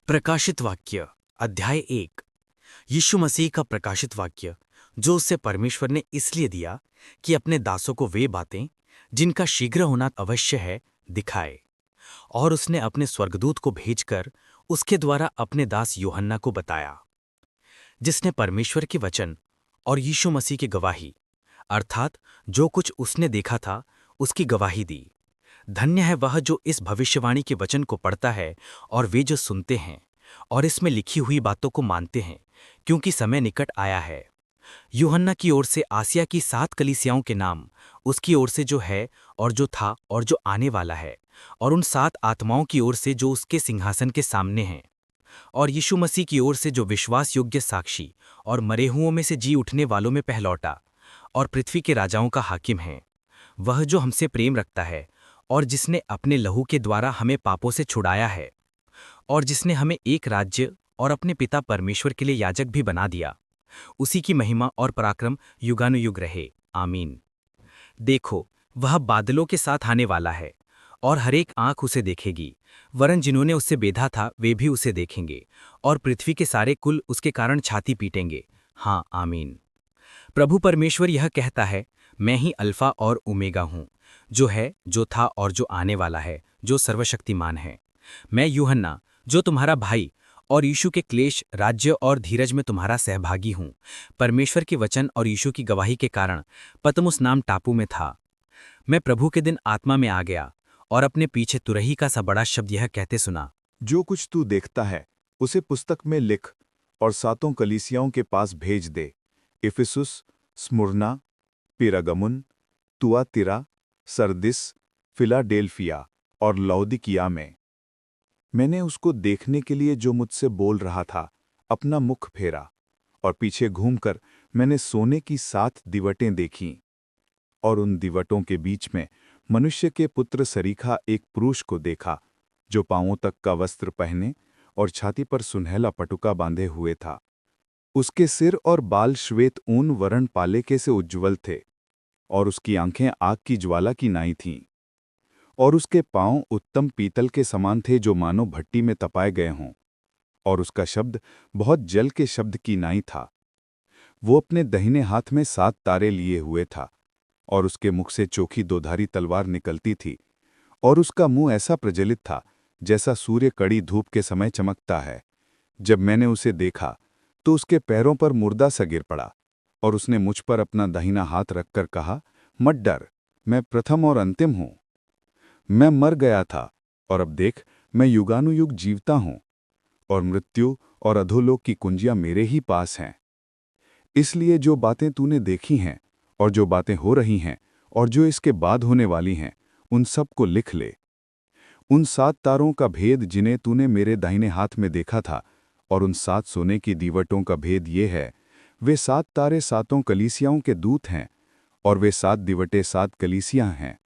प्रकाशित वाक्य अध्याय 1। यीशु मसीह का प्रकाशित वाक्य जो उससे परमेश्वर ने इसलिए दिया कि अपने दासों को वे बातें जिनका शीघ्र होना अवश्य है दिखाए। और उसने अपने स्वर्गदूत को भेजकर उसके द्वारा अपने दास यूहन्ना को बताया, जिसने परमेश्वर के वचन और यीशु मसीह की गवाही अर्थात जो कुछ उसने देखा था उसकी गवाही दी। धन्य है वह जो इस भविष्यवाणी के वचन को पढ़ता है और वे जो सुनते हैं और इसमें लिखी हुई बातों को मानते हैं, क्योंकि समय निकट आया है। यूहन्ना की ओर से आसिया की 7 कलीसियाओं के नाम, उसकी ओर से जो है और जो था और जो आने वाला है, और उन 7 आत्माओं की ओर से जो उसके सिंहासन के सामने हैं, और यीशु मसीह की ओर से जो विश्वास योग्य साक्षी और मरे हुओं में से जी उठने वालों में पहलौटा और पृथ्वी के राजाओं का हाकिम है। वह जो हमसे प्रेम रखता है और जिसने अपने लहू के द्वारा हमें पापों से छुड़ाया है, और जिसने हमें एक राज्य और अपने पिता परमेश्वर के लिए याजक भी बना दिया, उसी की महिमा और पराक्रम युगानुयुग रहे। आमीन। देखो, वह बादलों के साथ आने वाला है, और हर एक आंख उसे देखेगी, वरन जिन्होंने उससे बेधा था वे भी उसे देखेंगे, और पृथ्वी के सारे कुल उसके कारण छाती पीटेंगे। हाँ, आमीन। प्रभु परमेश्वर यह कहता है, मैं ही अल्फा और ओमेगा हूँ, जो है, जो था और जो आने वाला है, जो सर्वशक्तिमान है। मैं यूहन्ना, जो तुम्हारा भाई और यीशु के क्लेश, राज्य और धीरज में तुम्हारा सहभागी हूँ, परमेश्वर के वचन और यीशु की गवाही के कारण पतमुस नाम टापू में था। मैं प्रभु के दिन आत्मा में आ गया और अपने पीछे तुरही का सा बड़ा शब्द यह कहते सुना, जो कुछ तू देखता है उसे पुस्तक में लिख और 7 कलीसियाओं के पास भेज दे, इफिसुस, स्मुरना, पिरगमुन, तुआतिरा, सरदिस, फिलाडेल्फिया और लौदीकिया में। मैंने उसको देखने के लिए जो मुझसे बोल रहा था अपना मुख फेरा, और पीछे घूमकर मैंने सोने की 7 दिवटें देखीं, और उन दिवटों के बीच में मनुष्य के पुत्र सरीखा एक पुरुष को देखा, जो पांवों तक का वस्त्र पहने और छाती पर सुनहला पटुका बांधे हुए था। उसके सिर और बाल श्वेत ऊन वर्ण पालेके से उज्ज्वल थे, और उसकी आंखें आग की ज्वाला की नाई थीं, और उसके पांव उत्तम पीतल के समान थे जो मानो भट्टी में तपाए गए हों, और उसका शब्द बहुत जल के शब्द की नाई था। वो अपने दाहिने हाथ में 7 तारे लिए हुए था, और उसके मुख से चोखी 2धारी तलवार निकलती थी, और उसका मुंह ऐसा प्रज्वलित था जैसा सूर्य कड़ी धूप के समय चमकता है। जब मैंने उसे देखा तो उसके पैरों पर मुर्दा सा गिर पड़ा, और उसने मुझ पर अपना दाहिना हाथ रखकर कहा, मत डर, मैं प्रथम और अंतिम हूँ। मैं मर गया था, और अब देख, मैं युगानुयुग जीवता हूँ, और मृत्यु और अधोलोक की कुंजियां मेरे ही पास हैं। इसलिए जो बातें तूने देखी हैं और जो बातें हो रही हैं और जो इसके बाद होने वाली हैं, उन सब को लिख ले। उन 7 तारों का भेद जिन्हें तूने मेरे दाहिने हाथ में देखा था, और उन 7 सोने की दीवटों का भेद ये है, वे 7 तारे 7 कलीसियाओं के दूत हैं, और वे 7 दिवटें 7 कलीसियां हैं।